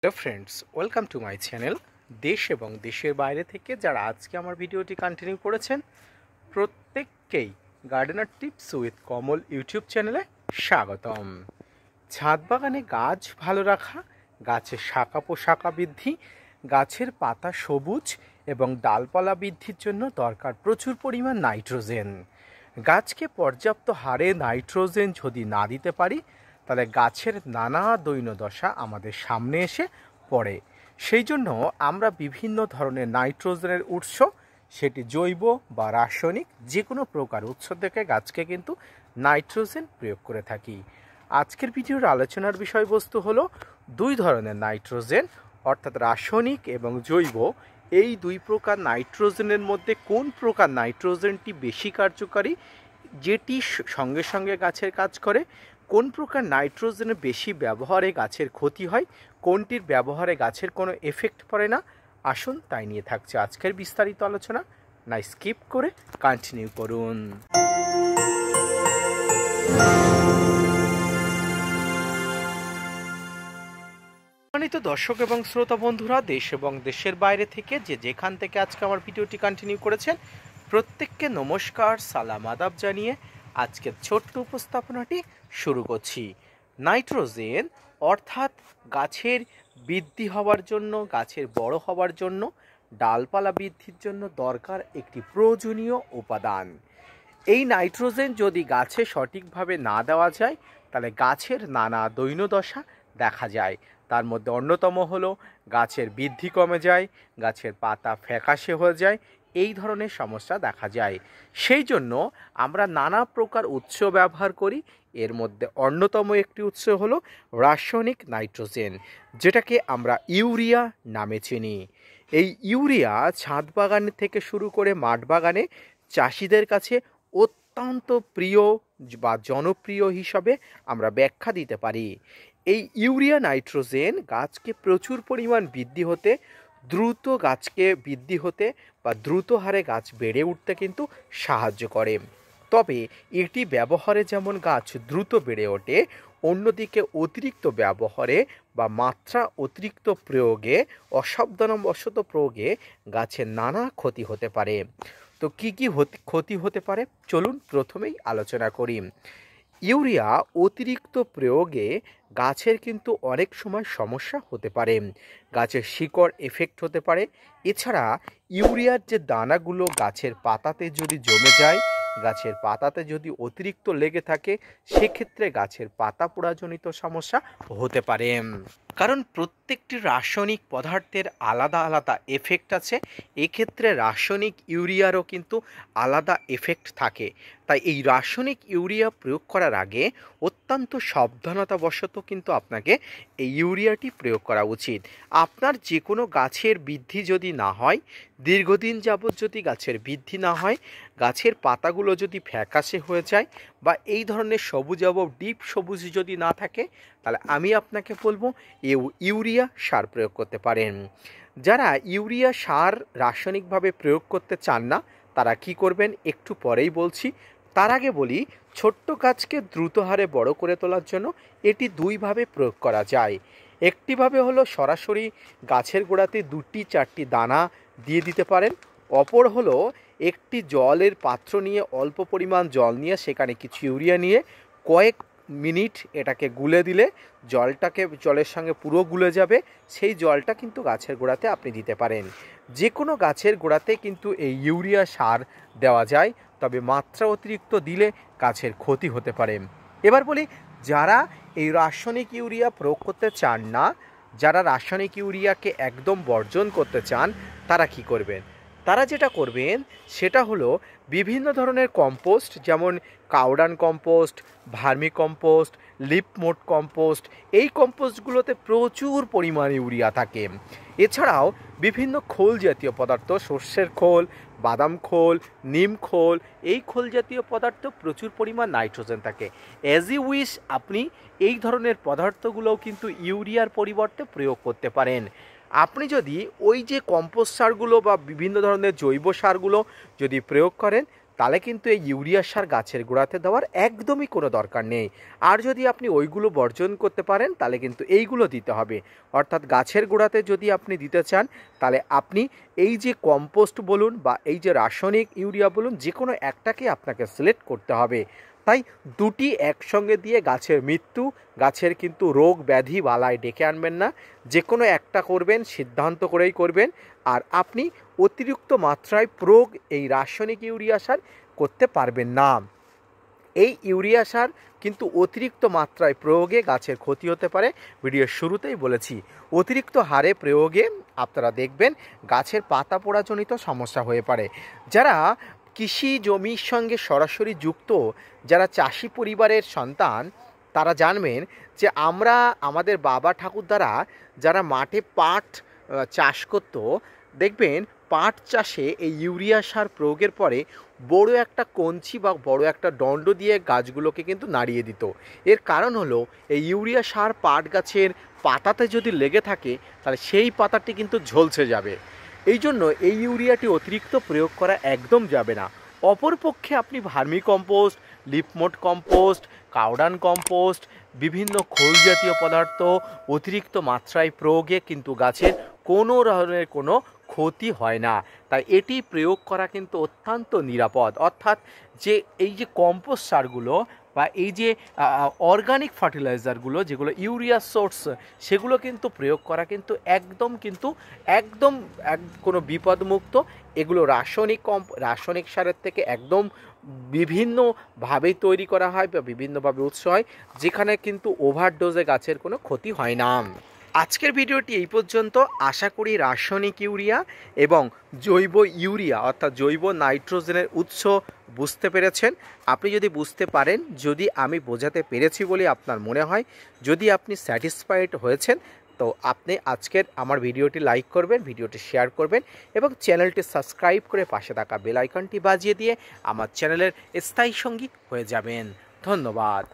Hello friends, welcome to my channel. দেশ এবং দেশের বাইরে থেকে যারা আজকে আমার ভিডিওটি কন্টিনিউ করেছেন প্রত্যেককেই gardener tips with Kamal YouTube চ্যানেলে স্বাগতম। ছাদ বাগানে গাছ ভালো রাখা, গাছের শাখা পোশাখা বৃদ্ধি, গাছের পাতা সবুজ এবং ডালপালা বৃদ্ধির জন্য দরকার প্রচুর পরিমাণ নাইট্রোজেন। গাছকে পর্যাপ্ত হারে নাইট্রোজেন যদি না দিতে পারি তাহলে গাছের নানা দৈন্যদশা আমাদের সামনে এসে পড়ে। সেই জন্য আমরা বিভিন্ন ধরনের নাইট্রোজেনের উৎস, সেটি জৈব বা রাসায়নিক যে কোনো প্রকার উৎস থেকে গাছকে কিন্তু নাইট্রোজেন প্রয়োগ করে থাকি। আজকের ভিডিওর আলোচনার বিষয়বস্তু হলো দুই ধরনের নাইট্রোজেন, অর্থাৎ রাসায়নিক এবং জৈব। এই দুই প্রকার নাইট্রোজেনের মধ্যে কোন প্রকার নাইট্রোজেনটি বেশি কার্যকারী, যেটি সঙ্গে সঙ্গে গাছের কাজ করে, কোন প্রকার নাইট্রোজেনের বেশি ব্যবহারে গাছের ক্ষতি হয়, কোনটির ব্যবহারে গাছের কোনো এফেক্ট পড়ে না। আসুন তাই নিয়ে থাকছে আজকের বিস্তারিত আলোচনা। না স্কিপ করে কন্টিনিউ করুন। সম্মানিত দর্শক এবং শ্রোতা বন্ধুরা, দেশ এবং দেশের বাইরে থেকে যে যেখান থেকে আজকে আমার ভিডিওটি কন্টিনিউ করেছেন প্রত্যেককে নমস্কার, সালাম, আদাব জানিয়ে আজকের ছোট্ট উপস্থাপনাটি শুরু করছি। নাইট্রোজেন অর্থাৎ গাছের বৃদ্ধি হওয়ার জন্য, গাছের বড় হওয়ার জন্য, ডালপালা বৃদ্ধির জন্য দরকার একটি প্রয়োজনীয় উপাদান। এই নাইট্রোজেন যদি গাছে সঠিকভাবে না দেওয়া যায় তাহলে গাছের নানা দৈন্যদশা দেখা যায়। তার মধ্যে অন্যতম হলো গাছের বৃদ্ধি কমে যায়, গাছের পাতা ফ্যাকাশে হয়ে যায়, এই ধরনের সমস্যা দেখা যায়। সেই জন্য আমরা নানা প্রকার উৎস ব্যবহার করি। এর মধ্যে অন্যতম একটি উৎস হলো রাসায়নিক নাইট্রোজেন, যেটাকে আমরা ইউরিয়া নামে চিনি। এই ইউরিয়া ছাদ বাগান থেকে শুরু করে মাঠ বাগানে চাষিদের কাছে অত্যন্ত প্রিয় বা জনপ্রিয় হিসাবে আমরা ব্যাখ্যা দিতে পারি। এই ইউরিয়া নাইট্রোজেন গাছকে প্রচুর পরিমাণ বৃদ্ধি হতে, দ্রুত গাছকে বৃদ্ধি হতে বা দ্রুত হারে গাছ বেড়ে উঠতে কিন্তু সাহায্য করে। তবে এটি ব্যবহারে যেমন গাছ দ্রুত বেড়ে ওঠে, অন্যদিকে অতিরিক্ত ব্যবহারে বা মাত্রা অতিরিক্ত প্রয়োগে, অসাবধানবশত প্রয়োগে গাছের নানা ক্ষতি হতে পারে। তো কী কী ক্ষতি হতে পারে চলুন প্রথমেই আলোচনা করি। ইউরিয়া অতিরিক্ত প্রয়োগে গাছের কিন্তু অনেক সময় সমস্যা হতে পারে, গাছের শিকড় এফেক্ট হতে পারে। এছাড়া ইউরিয়ার যে দানাগুলো গাছের পাতাতে যদি জমে যায়, গাছের পাতাতে যদি অতিরিক্ত লেগে থাকে, সেক্ষেত্রে গাছের পাতা পোড়াজনিত সমস্যা হতে পারে। কারণ প্রত্যেকটি রাসায়নিক পদার্থের আলাদা আলাদা এফেক্ট আছে। এক্ষেত্রে রাসায়নিক ইউরিয়ারও কিন্তু আলাদা এফেক্ট থাকে। তাই এই রাসায়নিক ইউরিয়া প্রয়োগ করার আগে অত্যন্ত সাবধানতাবশত কিন্তু আপনাকে এই ইউরিয়াটি প্রয়োগ করা উচিত। আপনার যে কোনো গাছের বৃদ্ধি যদি না হয়, দীর্ঘদিন যাবৎ যদি গাছের বৃদ্ধি না হয়, গাছের পাতাগুলো যদি ফ্যাকাশে হয়ে যায় বা এই ধরনের সবুজাভ ডিপ সবুজ যদি না থাকে, তাহলে আমি আপনাকে বলবো ইউরিয়া সার প্রয়োগ করতে পারেন। যারা ইউরিয়া সার রাসায়নিকভাবে প্রয়োগ করতে চান না তারা কি করবেন একটু পরেই বলছি। তার আগে বলি, ছোট্ট গাছকে দ্রুত হারে বড় করে তোলার জন্য এটি দুইভাবে প্রয়োগ করা যায়। একটিভাবে হলো সরাসরি গাছের গোড়াতে 2-4টি দানা দিয়ে দিতে পারেন। অপর হলো একটি জলের পাত্র নিয়ে, অল্প পরিমাণ জল নিয়ে সেখানে কিছু ইউরিয়া নিয়ে কয়েক মিনিট এটাকে গুলে দিলে জলের সঙ্গে পুরো গুলে যাবে। সেই জলটা কিন্তু গাছের গোড়াতে আপনি দিতে পারেন। যে কোনো গাছের গোড়াতে কিন্তু এই ইউরিয়া সার দেওয়া যায়, তবে মাত্রা অতিরিক্ত দিলে গাছের ক্ষতি হতে পারে। এবার বলি, যারা এই রাসায়নিক ইউরিয়া প্রয়োগ করতে চান না, যারা রাসায়নিক ইউরিয়াকে একদম বর্জন করতে চান, তারা কি করবেন? তারা যেটা করবেন সেটা হলো বিভিন্ন ধরনের কম্পোস্ট, যেমন কাউডান কম্পোস্ট, ভার্মি কম্পোস্ট, লিপমোট কম্পোস্ট, এই কম্পোস্টগুলোতে প্রচুর পরিমাণ ইউরিয়া থাকে। এছাড়াও বিভিন্ন খোল জাতীয় পদার্থ, সর্ষের খোল, বাদাম খোল, নিম খোল, এই খোল জাতীয় পদার্থ প্রচুর পরিমাণ নাইট্রোজেন থাকে। অ্যাজ ইউ উইশ আপনি এই ধরনের পদার্থগুলোও কিন্তু ইউরিয়ার পরিবর্তে প্রয়োগ করতে পারেন। আপনি যদি ওই যে কম্পোস্ট সারগুলো বা বিভিন্ন ধরনের জৈব সারগুলো যদি প্রয়োগ করেন, তাহলে কিন্তু এই ইউরিয়া সার গাছের গোড়াতে দেওয়ার একদমই কোনো দরকার নেই। আর যদি আপনি ওইগুলো বর্জন করতে পারেন তাহলে কিন্তু এইগুলো দিতে হবে। অর্থাৎ গাছের গোড়াতে যদি আপনি দিতে চান তাহলে আপনি এই যে কম্পোস্ট বলুন বা এই যে রাসায়নিক ইউরিয়া বলুন, যে কোনো একটাকে আপনাকে সিলেক্ট করতে হবে। তাই দুটি একসঙ্গে দিয়ে গাছের মৃত্যু, গাছের কিন্তু রোগ ব্যাধি বালাই ডেকে আনবেন না। যে কোনো একটা করবেন, সিদ্ধান্ত করেই করবেন। আর আপনি অতিরিক্ত মাত্রায় প্রয়োগ এই রাসায়নিক ইউরিয়া সার করতে পারবেন না। এই ইউরিয়া সার কিন্তু অতিরিক্ত মাত্রায় প্রয়োগে গাছের ক্ষতি হতে পারে। ভিডিওর শুরুতেই বলেছি, অতিরিক্ত হারে প্রয়োগে আপনারা দেখবেন গাছের পাতা পোড়াজনিত সমস্যা হয়ে পারে। যারা কৃষি জমির সঙ্গে সরাসরি যুক্ত, যারা চাষি পরিবারের সন্তান, তারা জানবেন যে আমরা আমাদের বাবা ঠাকুরদারা যারা মাঠে পাট চাষ করত, দেখবেন পাট চাষে এই ইউরিয়া সার প্রয়োগের পরে বড় একটা কঞ্চি বা বড় একটা দণ্ড দিয়ে গাছগুলোকে কিন্তু নাড়িয়ে দিত। এর কারণ হলো এই ইউরিয়া সার পাট গাছের পাতাতে যদি লেগে থাকে তাহলে সেই পাতাটি কিন্তু ঝলসে যাবে। এই জন্য এই ইউরিয়াটি অতিরিক্ত প্রয়োগ করা একদম যাবে না। অপরপক্ষে আপনি ভার্মি কম্পোস্ট, লিপমোট কম্পোস্ট, কাউডান কম্পোস্ট, বিভিন্ন খোল জাতীয় পদার্থ অতিরিক্ত মাত্রায় প্রয়োগে কিন্তু গাছের কোনো ধরনের কোনো ক্ষতি হয় না। তাই এটি প্রয়োগ করা কিন্তু অত্যন্ত নিরাপদ। অর্থাৎ যে এই যে কম্পোস্ট সারগুলো বা এই যে অর্গানিক ফার্টিলাইজারগুলো যেগুলো ইউরিয়া সোর্স, সেগুলো কিন্তু প্রয়োগ করা কিন্তু একদম কোনো বিপদমুক্ত। এগুলো রাসায়নিক সারের থেকে একদম বিভিন্নভাবেই তৈরি করা হয় বা বিভিন্নভাবে উৎস হয়, যেখানে কিন্তু ওভারডোজে গাছের কোনো ক্ষতি হয় না। আজকের ভিডিওটি এই পর্যন্ত। আশা করি রাসায়নিক ইউরিয়া এবং জৈব ইউরিয়া অর্থাৎ জৈব নাইট্রোজেনের উৎস বুঝতে পেরেছেন। আপনি যদি বুঝতে পারেন, যদি আমি বোঝাতে পেরেছি বলে আপনার মনে হয়, যদি আপনি স্যাটিসফাইড হয়েছেন, তো আপনি আজকের আমার ভিডিওটি লাইক করবেন, ভিডিওটি শেয়ার করবেন এবং চ্যানেলটি সাবস্ক্রাইব করে পাশে থাকা বেল আইকনটি বাজিয়ে দিয়ে আমার চ্যানেলের স্থায়ী সঙ্গী হয়ে যাবেন। ধন্যবাদ।